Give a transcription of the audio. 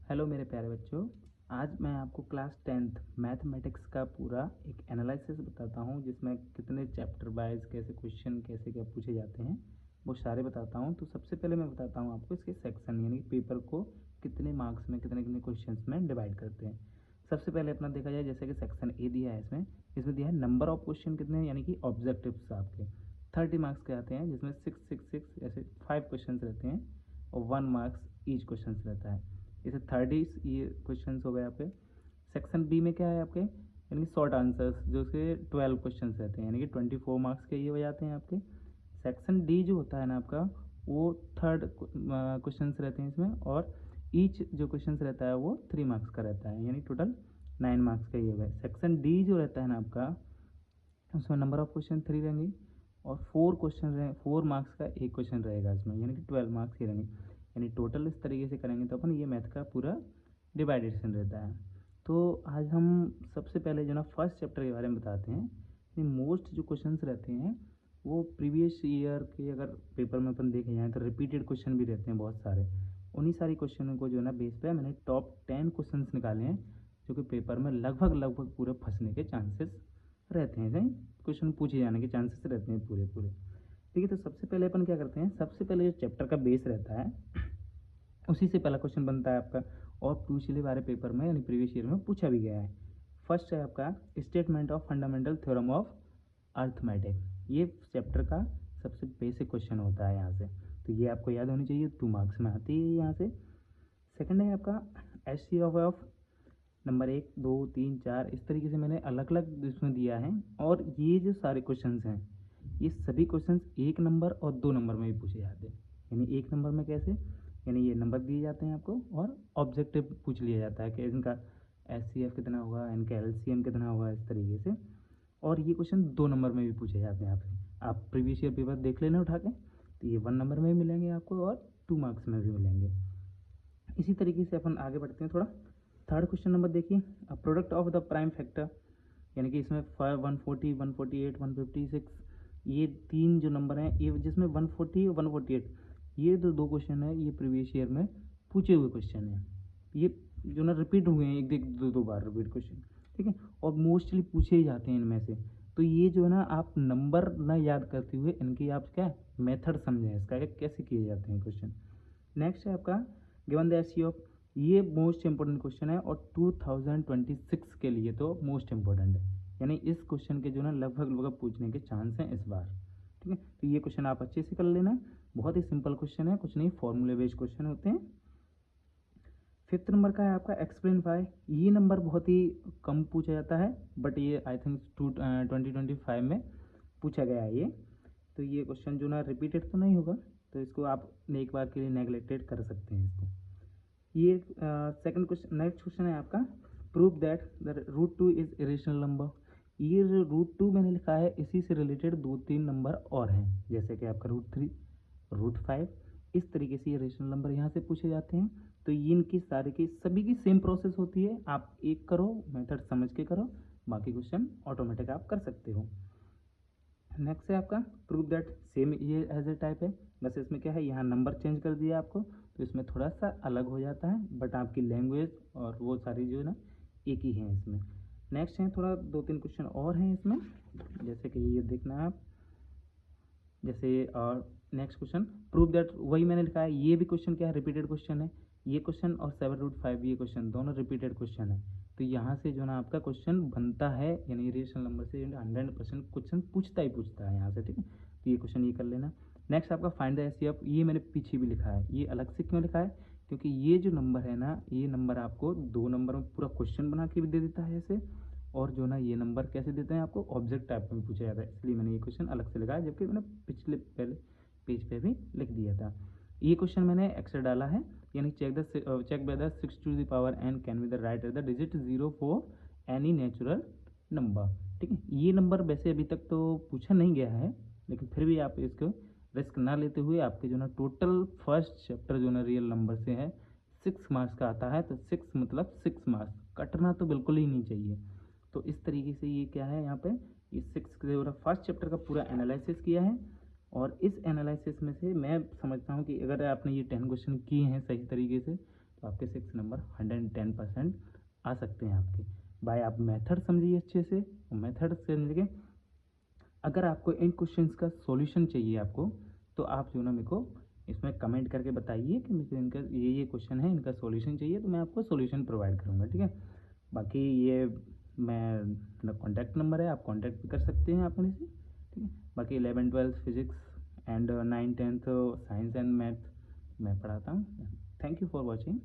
Hello मेरे प्यारे बच्चों। आज मैं आपको क्लास 10th मैथमेटिक्स का पूरा एक एनालिसिस बताता हूँ, जिसमें कितने चैप्टर वाइज कैसे क्वेश्चन कैसे क्या पूछे जाते हैं वो सारे बताता हूँ। तो सबसे पहले मैं बताता हूँ आपको इसके सेक्शन यानी पेपर को कितने मार्क्स में कितने कितने क्वेश्चंस में डिवाइड करते हैं। सबसे पहले अपना देखा जाए, जैसे कि सेक्शन ए दिया है, इसमें दिया है नंबर ऑफ क्वेश्चन कितने हैं, यानी कि ऑब्जेक्टिव्स आपके 30 मार्क्स के आते हैं, जिसमें 6 ऐसे 5 क्वेश्चन रहते हैं और 1 मार्क्स ईच क्वेश्चन रहता है। इसे 30 ये क्वेश्चन हो गए आपके। सेक्शन बी में क्या है आपके, यानी कि शॉर्ट आंसर्स, जो से 12 क्वेश्चन रहते हैं, यानी कि 24 मार्क्स के ये हो जाते हैं आपके। सेक्शन डी जो होता है ना आपका, वो थर्ड क्वेश्चन रहते हैं इसमें, और ईच जो क्वेश्चन रहता है वो 3 मार्क्स का रहता है, यानी टोटल 9 मार्क्स का ये हो गया। सेक्शन डी जो रहता है ना आपका, उसमें नंबर ऑफ क्वेश्चन 3 रहेंगे और 4 क्वेश्चन रहे, 4 मार्क्स का एक क्वेश्चन रहेगा इसमें, यानी कि 12 मार्क्स ही रहेंगे। यानी टोटल इस तरीके से करेंगे तो अपन ये मैथ का पूरा डिवाइडेशन रहता है। तो आज हम सबसे पहले जो ना फर्स्ट चैप्टर के बारे में बताते हैं। मोस्ट जो क्वेश्चंस रहते हैं वो प्रीवियस ईयर के अगर पेपर में अपन देखे जाएँ तो रिपीटेड क्वेश्चन भी रहते हैं बहुत सारे। उन्हीं सारी क्वेश्चनों को जो ना बेस पे मैंने टॉप 10 क्वेश्चन निकाले हैं, जो कि पेपर में लगभग पूरे फंसने के चांसेस रहते हैं, कहीं क्वेश्चन पूछे जाने के चांसेस रहते हैं पूरे पूरे। ठीक है, तो सबसे पहले अपन क्या करते हैं, सबसे पहले जो चैप्टर का बेस रहता है उसी से पहला क्वेश्चन बनता है आपका, और पिछले बारे पेपर में यानी प्रीवियस ईयर में पूछा भी गया है। फर्स्ट है आपका statement of fundamental theorem of arithmetic. ये चैप्टर का सबसे बेसिक क्वेश्चन होता है यहाँ से, तो ये आपको याद होनी चाहिए, 2 मार्क्स में आती है यहाँ से। सेकंड है आपका एच सी ऑफ नंबर 1 2 3 4, इस तरीके से मैंने अलग अलग इसमें दिया है। और ये जो सारे क्वेश्चंस हैं, ये सभी क्वेश्चंस 1 नंबर और 2 नंबर में भी पूछे जाते हैं। यानी 1 नंबर में कैसे, यानी ये नंबर दिए जाते हैं आपको और ऑब्जेक्टिव पूछ लिया जाता है कि इनका एच कितना होगा, इनका एलसीएम कितना होगा, इस तरीके से। और ये क्वेश्चन 2 नंबर में भी पूछे जाते हैं आपसे। आप प्रीवियस ईयर पेपर देख लेना उठा के, तो ये 1 नंबर में भी मिलेंगे आपको और 2 मार्क्स में भी मिलेंगे। इसी तरीके से अपन आगे बढ़ते हैं थोड़ा। थर्ड क्वेश्चन नंबर देखिए, a product of the prime factor, यानी कि इसमें 140 148 156, ये 3 जो नंबर हैं, ये जिसमें 140 और 148, ये जो 2 क्वेश्चन है ये प्रीवियस ईयर में पूछे हुए क्वेश्चन हैं। ये जो ना रिपीट हुए हैं, एक दो बार रिपीट क्वेश्चन, ठीक है, और मोस्टली पूछे ही जाते हैं इनमें से। तो ये जो है ना, आप नंबर ना याद करते हुए इनकी आप क्या मेथड समझें इसका, कैसे किए जाते हैं क्वेश्चन। नेक्स्ट है आपका गिवन द एससी ऑफ, ये मोस्ट इंपॉर्टेंट क्वेश्चन है और 2026 के लिए तो मोस्ट इंपॉर्टेंट है, यानी इस क्वेश्चन के जो ना लगभग पूछने के चांस हैं इस बार। ठीक है, तो ये क्वेश्चन आप अच्छे से कर लेना, बहुत ही सिंपल क्वेश्चन है, कुछ नहीं, फॉर्मूले बेस्ड क्वेश्चन होते हैं। फिफ्थ नंबर का है आपका एक्सप्लेन वाई। ये नंबर बहुत ही कम पूछा जाता है, बट ये आई थिंक 2025 में पूछा गया है ये। तो ये क्वेश्चन जो ना रिपीटेड तो नहीं होगा, तो इसको आप एक बार के लिए नेगलेक्टेड कर सकते हैं इसको। ये सेकंड क्वेश्चन, नेक्स्ट क्वेश्चन है आपका prove that the root 2 is irrational number. ये जो रूट 2 मैंने लिखा है, इसी से रिलेटेड 2-3 नंबर और हैं, जैसे कि आपका रूट 3 रूट 5, इस तरीके से ये रेशनल नंबर यहाँ से पूछे जाते हैं। तो ये इनकी सारे की सभी की सेम प्रोसेस होती है, आप एक करो, मेथड समझ के करो, बाकी क्वेश्चन ऑटोमेटिक आप कर सकते हो। नेक्स्ट है आपका प्रूव दैट सेम ये एज ए टाइप है, बस इसमें क्या है, यहाँ नंबर चेंज कर दिया आपको, तो इसमें थोड़ा सा अलग हो जाता है, बट आपकी लैंग्वेज और वो सारी जो है ना एक ही है इसमें। नेक्स्ट है थोड़ा 2-3 क्वेश्चन और हैं इसमें, जैसे कि ये देखना है आप, जैसे और नेक्स्ट क्वेश्चन प्रूव दैट, वही मैंने लिखा है, ये भी क्वेश्चन क्या है, रिपीटेड क्वेश्चन है ये क्वेश्चन, और 7√5 ये क्वेश्चन दोनों रिपीटेड क्वेश्चन है। तो यहाँ से जो ना आपका क्वेश्चन बनता है, यानी रेशनल नंबर से 100% क्वेश्चन पूछता है यहाँ से, ठीक है। तो ये क्वेश्चन ये कर लेना। नेक्स्ट आपका फाइंड द एचसीएफ, ये मैंने पीछे भी लिखा है, ये अलग से क्यों लिखा है, क्योंकि ये जो नंबर है ना, ये नंबर आपको 2 नंबर में पूरा क्वेश्चन बना के भी दे देता है ऐसे, और जो ना ये नंबर कैसे देते हैं आपको ऑब्जेक्ट टाइप में पूछा जाता है, इसलिए मैंने ये क्वेश्चन अलग से लिखा है, जबकि मैंने पिछले पहले पेज पे भी लिख दिया था। ये क्वेश्चन मैंने एक्स्ट्रा डाला है, यानी check by the 6 to the power n can be the right at the digit 0 for any natural number. ठीक है, ये नंबर वैसे अभी तक तो पूछा नहीं गया है, लेकिन फिर भी आप इसको रिस्क ना लेते हुए, आपके जो ना टोटल फर्स्ट चैप्टर जो ना रियल नंबर से है 6 मार्क्स का आता है, तो 6 मतलब 6 मार्क्स कटना तो बिल्कुल ही नहीं चाहिए। तो इस तरीके से ये क्या है, यहाँ पे ये 6 फर्स्ट चैप्टर का पूरा एनालिसिस किया है, और इस एनालिसिस में से मैं समझता हूँ कि अगर आपने ये 10 क्वेश्चन किए हैं सही तरीके से, तो आपके 6 नंबर 110% आ सकते हैं आपके। भाई आप मेथड समझिए अच्छे से, मेथड समझ के अगर आपको इन क्वेश्चंस का सॉल्यूशन चाहिए आपको, तो आप जो ना मेरे को इसमें कमेंट करके बताइए कि मुझे इनका ये क्वेश्चन है, इनका सॉल्यूशन चाहिए, तो मैं आपको सॉल्यूशन प्रोवाइड करूँगा, ठीक है। बाकी ये मैं मेरा कॉन्टैक्ट नंबर है, आप कॉन्टैक्ट भी कर सकते हैं अपने से, ठीक है। बाकी 11th-12th physics and 9th-10th science and math मैं पढ़ाता हूँ। Thank you for watching.